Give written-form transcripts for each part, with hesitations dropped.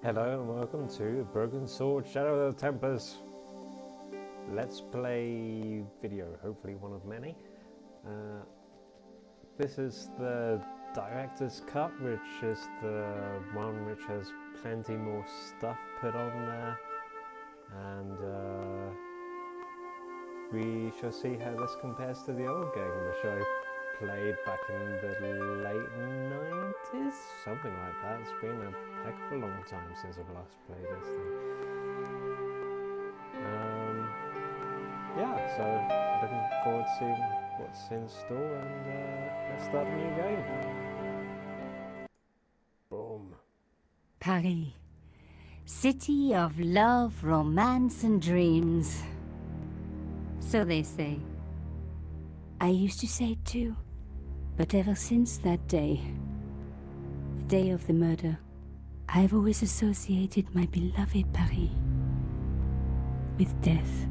Hello and welcome to Broken Sword Shadow of the Templars Let's Play video, hopefully one of many. This is the director's cut, which is the one which has plenty more stuff put on there, and we shall see how this compares to the old game, which I played back in the late 90s, something like that. It's been a heck of a long time since I've last played this thing. Yeah, so looking forward to seeing what's in store, and let's start a new game. Boom. Paris, city of love, romance and dreams. So they say. I used to say it too, but ever since that day, the day of the murder, I've always associated my beloved Paris with death.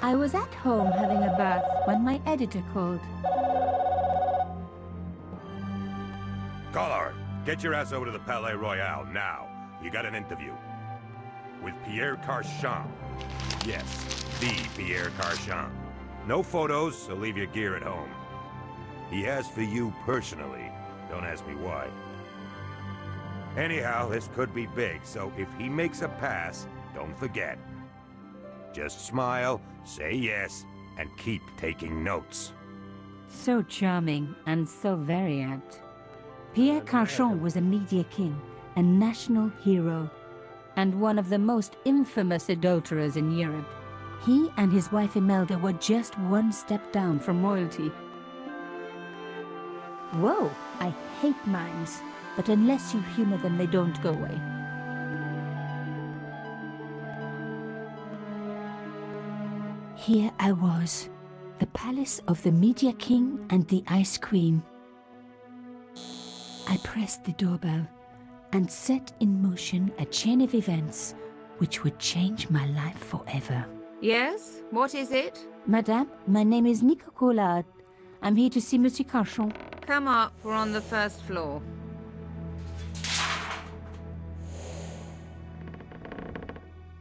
I was at home having a bath when my editor called. Collard, get your ass over to the Palais Royal now. You got an interview. With Pierre Carchon. Yes, the Pierre Carchon. No photos, so leave your gear at home. He asked for you personally. Don't ask me why. Anyhow, this could be big, so if he makes a pass, don't forget. Just smile, say yes, and keep taking notes. So charming and so very apt. Pierre Carchon was a media king, a national hero, and one of the most infamous adulterers in Europe. He and his wife Imelda were just one step down from royalty. Whoa, I hate mimes, but unless you humor them, they don't go away. Here I was, the palace of the Media King and the Ice Queen. I pressed the doorbell and set in motion a chain of events which would change my life forever. Yes? What is it? Madame, my name is Nicole. I'm here to see Monsieur Carchon. Come up, we're on the first floor.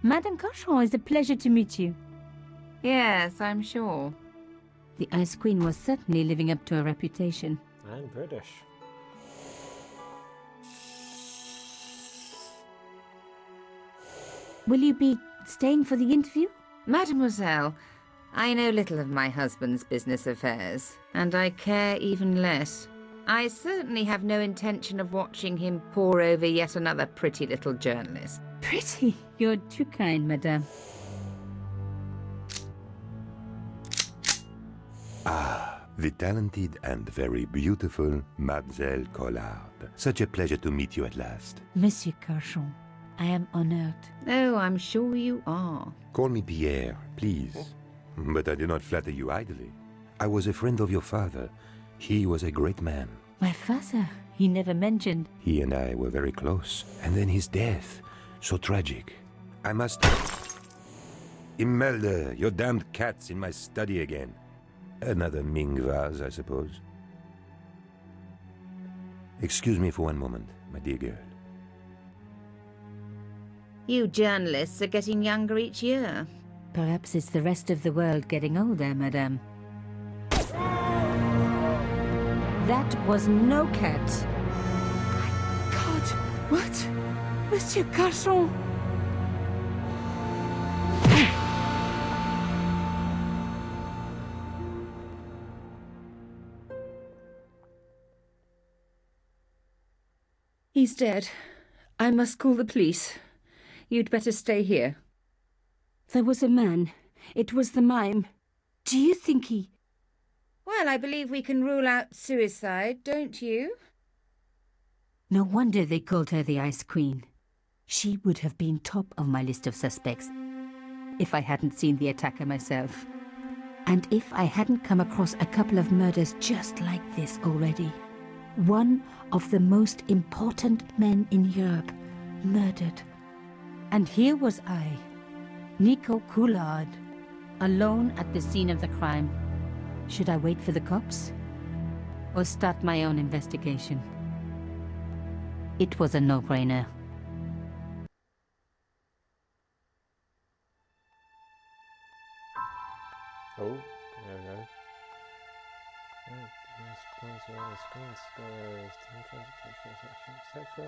Madame Carchon, it's a pleasure to meet you. Yes, I'm sure. The Ice Queen was certainly living up to her reputation. And British. Will you be staying for the interview? Mademoiselle, I know little of my husband's business affairs, and I care even less. I certainly have no intention of watching him pore over yet another pretty little journalist. Pretty? You're too kind, madame. Ah, the talented and very beautiful Mademoiselle Collard. Such a pleasure to meet you at last. Monsieur Carchon, I am honored. Oh, I'm sure you are. Call me Pierre, please. But I do not flatter you idly. I was a friend of your father. He was a great man. My father, he never mentioned. He and I were very close. And then his death. So tragic. I must... Imelda, your damned cat's in my study again. Another Ming vase, I suppose. Excuse me for one moment, my dear girl. You journalists are getting younger each year. Perhaps it's the rest of the world getting older, madame. That was no cat. My God, what? Monsieur Carchon! He's dead. I must call the police. You'd better stay here. There was a man. It was the mime. Do you think he... Well, I believe we can rule out suicide, don't you? No wonder they called her the Ice Queen. She would have been top of my list of suspects if I hadn't seen the attacker myself. And if I hadn't come across a couple of murders just like this already. One of the most important men in Europe murdered. And here was I, Nico Coulard, alone at the scene of the crime. Should I wait for the cops? Or start my own investigation? It was a no-brainer. Oh, there we go. Nice points around the screen, score areas, Templars, etc. Question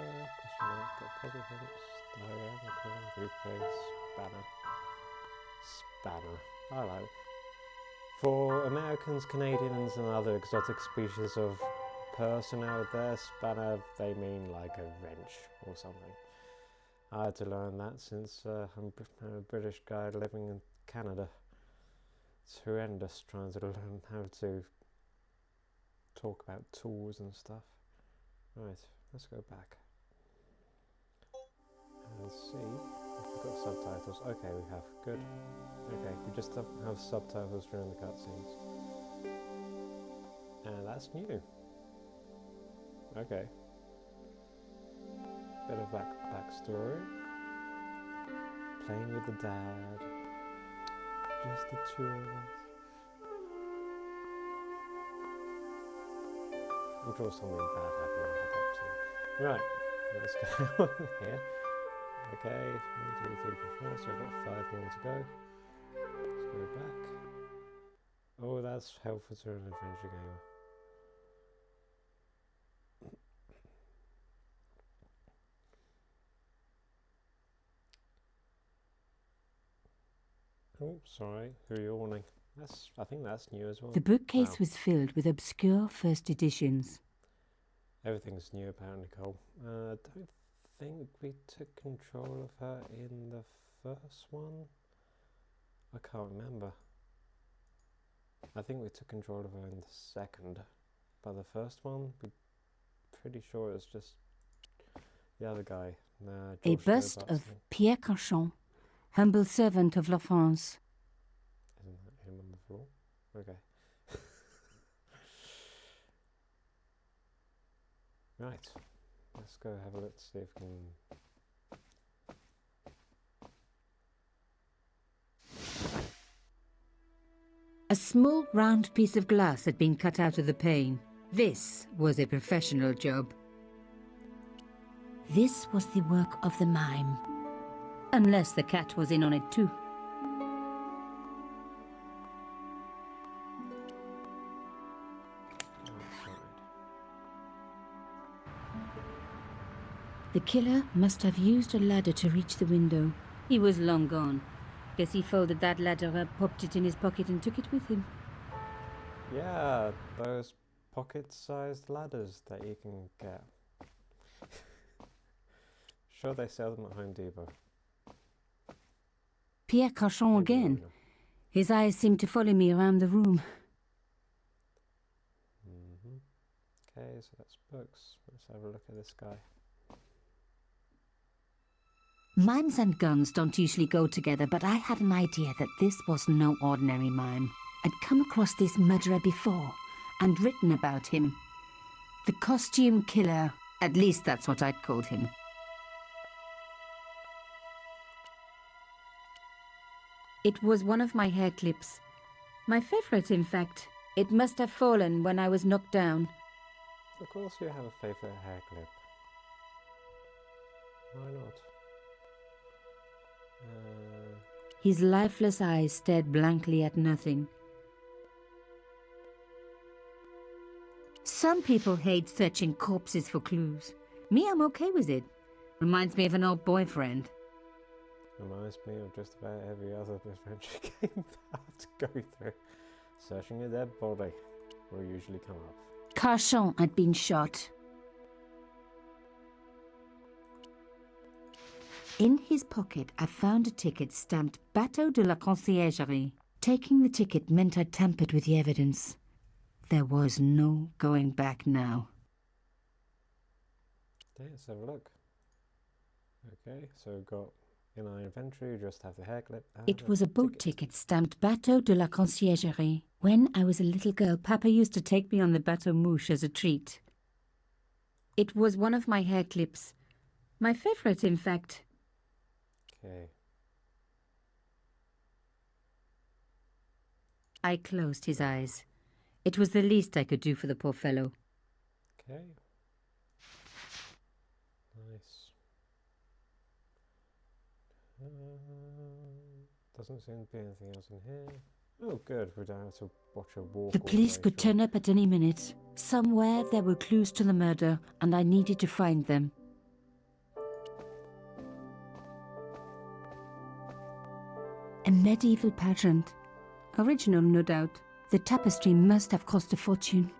marks, get puzzle hints, diagram, recording, briefcase, spanner. I like it. For Americans, Canadians, and other exotic species of person out there, spanner, they mean like a wrench or something. I had to learn that since I'm a British guy living in Canada. It's horrendous trying to learn how to talk about tools and stuff. Right, let's go back. Let's see if we've got subtitles. Okay, we have. Good. Okay, we just have subtitles during the cutscenes. And that's new. Okay. Bit of backstory. Playing with the dad. Just the two of us. I'm sure something bad happened in the cutscene. Right, let's go here. Okay, 1, 2, 3, 4, so I've got 5 more to go. Let's go back. Oh, that's helpful to an adventure gamer. Oh, sorry, who are you warning? I think that's new as well. The bookcase was filled with obscure first editions. Everything's new apparently, Nicole. I don't think we took control of her in the first one. I can't remember. I think we took control of her in the second. But the first one, we're pretty sure it was just the other guy. A bust of Pierre Cauchon, humble servant of La France. Isn't that him on the floor? Okay. Right. Let's go have a look to see if we can... A small round piece of glass had been cut out of the pane. This was a professional job. This was the work of the mime. Unless the cat was in on it too. The killer must have used a ladder to reach the window. He was long gone. Guess he folded that ladder up, popped it in his pocket and took it with him. Yeah, those pocket-sized ladders that you can get. Sure, they sell them at Home Depot. Pierre Cauchon again. His eyes seemed to follow me around the room. Okay, so that's books. Let's have a look at this guy. Mimes and guns don't usually go together, but I had an idea that this was no ordinary mime. I'd come across this murderer before, and written about him. The costume killer. At least that's what I'd called him. It was one of my hair clips. My favorite, in fact. It must have fallen when I was knocked down. Of course you have a favorite hair clip. Why not? His lifeless eyes stared blankly at nothing. Some people hate searching corpses for clues. Me, I'm okay with it. Reminds me of an old boyfriend. Reminds me of just about every other adventure game I have to go through. Searching a dead body will usually come up. Cauchon had been shot. In his pocket, I found a ticket stamped Bateau de la Conciergerie. Taking the ticket meant I tampered with the evidence. There was no going back now. Okay, let's have a look. Okay, so we've got in our inventory, we just have the hair clip. It was a boat ticket stamped Bateau de la Conciergerie. When I was a little girl, Papa used to take me on the Bateau Mouche as a treat. It was one of my hair clips. My favorite, in fact. Okay. I closed his eyes. It was the least I could do for the poor fellow. Okay. Nice. Doesn't seem to be anything else in here. Oh, good. We don't have to watch a walk. The police could turn up at any minute. Somewhere there were clues to the murder, and I needed to find them. A medieval pageant. Original, no doubt. The tapestry must have cost a fortune.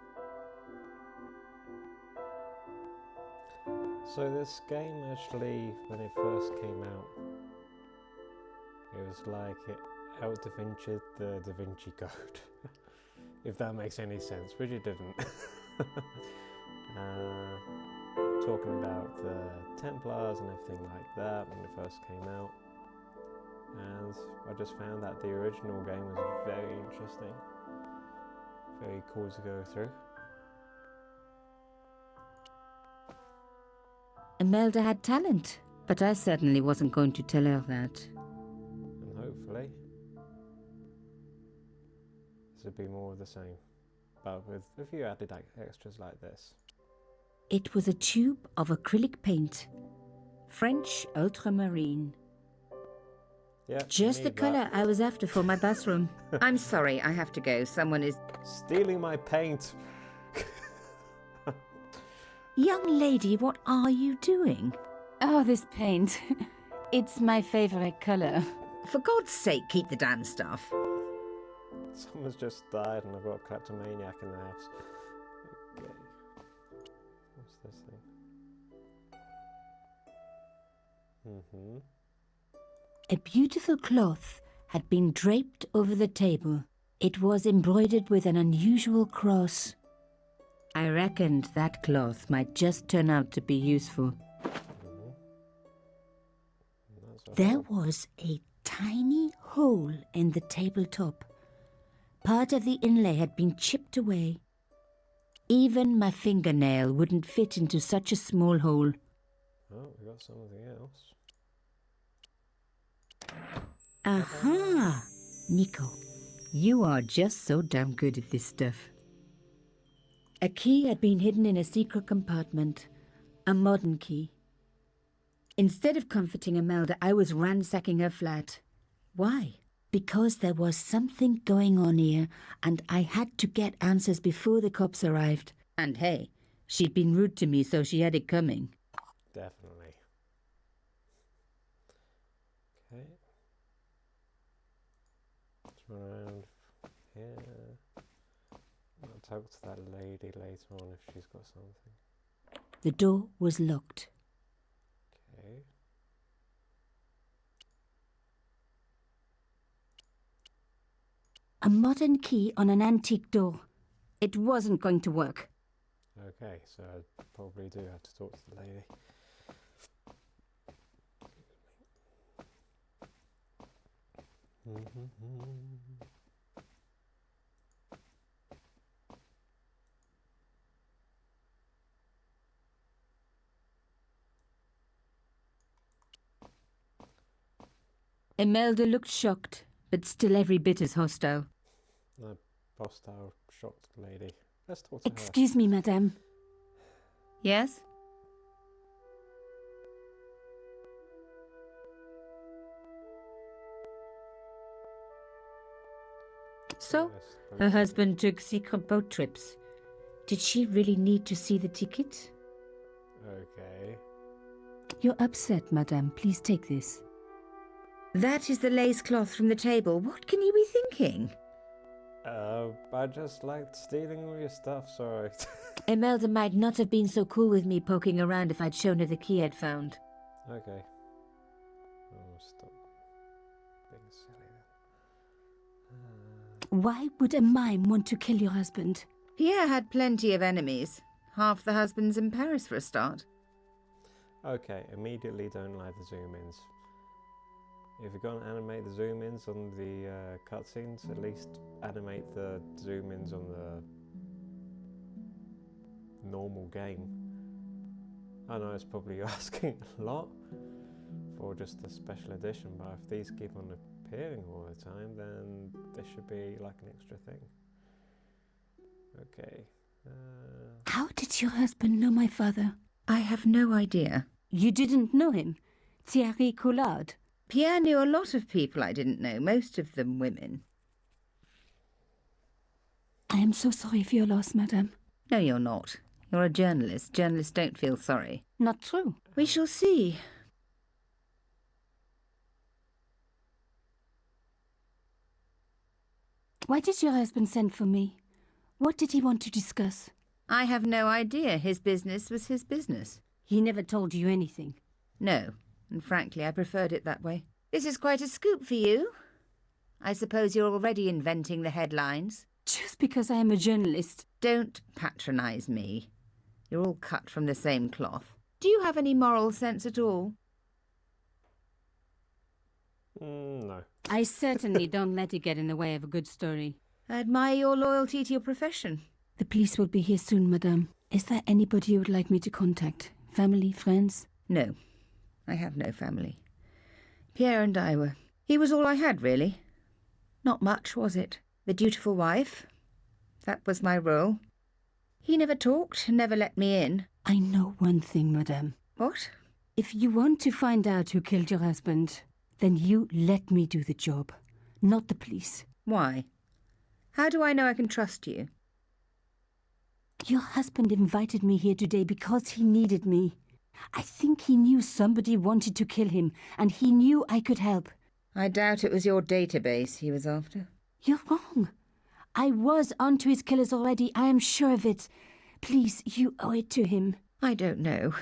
So this game actually, when it first came out, it was like it out Da Vinci the Da Vinci Code, if that makes any sense, which it didn't. Talking about the Templars and everything like that when it first came out. And I just found that the original game was very interesting, very cool to go through. Imelda had talent, but I certainly wasn't going to tell her that. And hopefully this would be more of the same, but with a few added extras like this. It was a tube of acrylic paint, French ultramarine. Yeah, Just the colour I was after for my bathroom. I'm sorry, I have to go. Someone is... stealing my paint. Young lady, what are you doing? Oh, this paint. It's my favourite colour. For God's sake, keep the damn stuff. Someone's just died and I've got a kleptomaniac in the house. Okay. What's this thing? A beautiful cloth had been draped over the table. It was embroidered with an unusual cross. I reckoned that cloth might just turn out to be useful. There was a tiny hole in the tabletop. Part of the inlay had been chipped away. Even my fingernail wouldn't fit into such a small hole. Oh, we got something else. Aha! Nico, you are just so damn good at this stuff. A key had been hidden in a secret compartment. A modern key. Instead of comforting Imelda, I was ransacking her flat. Why? Because there was something going on here, and I had to get answers before the cops arrived. And hey, she'd been rude to me, so she had it coming. Definitely. Okay. Let's run around here. I'll talk to that lady later on if she's got something. The door was locked. Okay. A modern key on an antique door. It wasn't going to work. Okay, so I probably do have to talk to the lady. Imelda looked shocked, but still every bit as hostile. A hostile, shocked lady. Let's talk to her. Excuse me, madame. Yes? So, Yes, her husband took secret boat trips. Did she really need to see the ticket? Okay. You're upset, madame. Please take this. That is the lace cloth from the table. What can you be thinking? I just liked stealing all your stuff, sorry. Imelda might not have been so cool with me poking around if I'd shown her the key I'd found. Okay. stop being silly then. Why would a mime want to kill your husband? Pierre had plenty of enemies. Half the husbands in Paris for a start. Okay, immediately don't like the zoom-ins. If you're going to animate the zoom-ins on the cutscenes, at least animate the zoom-ins on the normal game. I know it's probably asking a lot for just a special edition, but if these keep on appearing all the time, then this should be like an extra thing. Okay. How did your husband know my father? I have no idea. You didn't know him? Thierry Collard? Pierre knew a lot of people I didn't know, most of them women. I am so sorry for your loss, madame. No, you're not. You're a journalist. Journalists don't feel sorry. Not true. We shall see. Why did your husband send for me? What did he want to discuss? I have no idea. His business was his business. He never told you anything. No, and frankly, I preferred it that way. This is quite a scoop for you. I suppose you're already inventing the headlines. Just because I am a journalist. Don't patronise me. You're all cut from the same cloth. Do you have any moral sense at all? No. I certainly don't let it get in the way of a good story. I admire your loyalty to your profession. The police will be here soon, madame. Is there anybody you would like me to contact? Family, friends? No, I have no family. Pierre and I were... He was all I had, really. Not much, was it? The dutiful wife. That was my role. He never talked, never let me in. I know one thing, madame. What? If you want to find out who killed your husband, then you let me do the job, not the police. Why? How do I know I can trust you? Your husband invited me here today because he needed me. I think he knew somebody wanted to kill him, and he knew I could help. I doubt it was your database he was after. You're wrong. I was onto his killers already, I am sure of it. Please, you owe it to him. I don't know.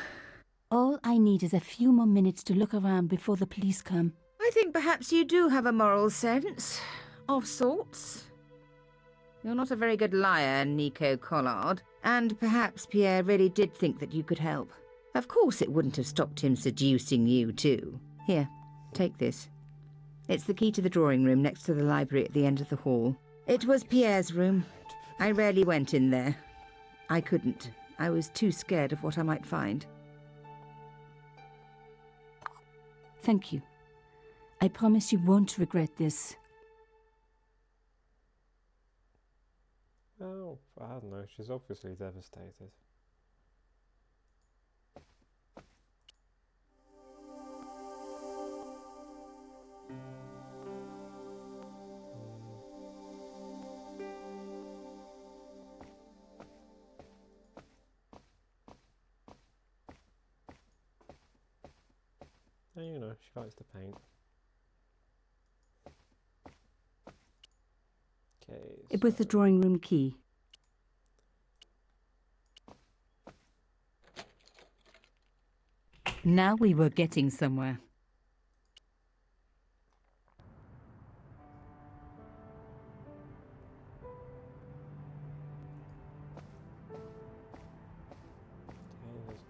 All I need is a few more minutes to look around before the police come. I think perhaps you do have a moral sense. Of sorts. You're not a very good liar, Nico Collard. And perhaps Pierre really did think that you could help. Of course it wouldn't have stopped him seducing you, too. Here, take this. It's the key to the drawing room next to the library at the end of the hall. It was Pierre's room. I rarely went in there. I couldn't. I was too scared of what I might find. Thank you. I promise you won't regret this. Oh, I don't know. She's obviously devastated. And you know, she likes to paint. Okay. With the drawing room key. Now we were getting somewhere.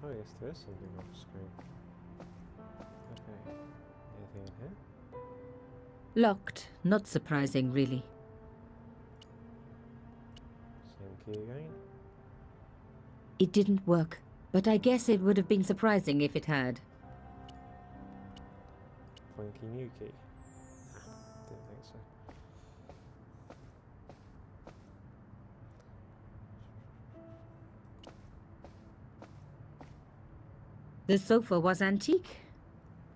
Oh yes, there is something off screen. Okay. Anything in here? Locked. Not surprising, really. Same key again. It didn't work, but I guess it would have been surprising if it had. Funky new key. Didn't think so. The sofa was antique.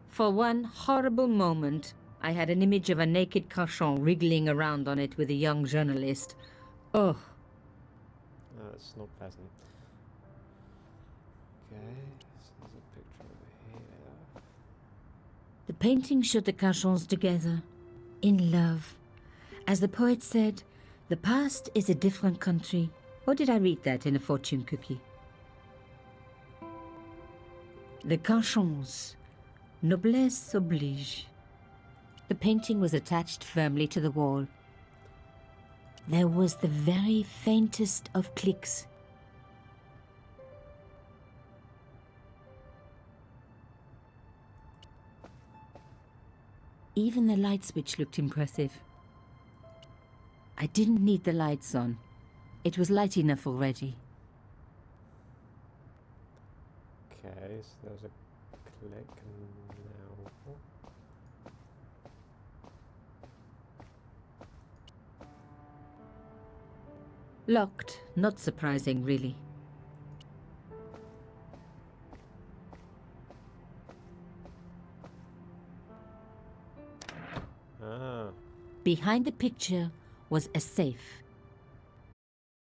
For one horrible moment, I had an image of a naked Cachon wriggling around on it with a young journalist. Oh. It's not pleasant. Okay, so there's a picture over here. The painting showed the Cachons together, in love. As the poet said, the past is a different country. Or did I read that in a fortune cookie? The Cachons, noblesse oblige. The painting was attached firmly to the wall. There was the very faintest of clicks. Even the light switch looked impressive. I didn't need the lights on. It was light enough already. Okay, so there was a click now. Locked, not surprising, really. Ah, Behind the picture was a safe.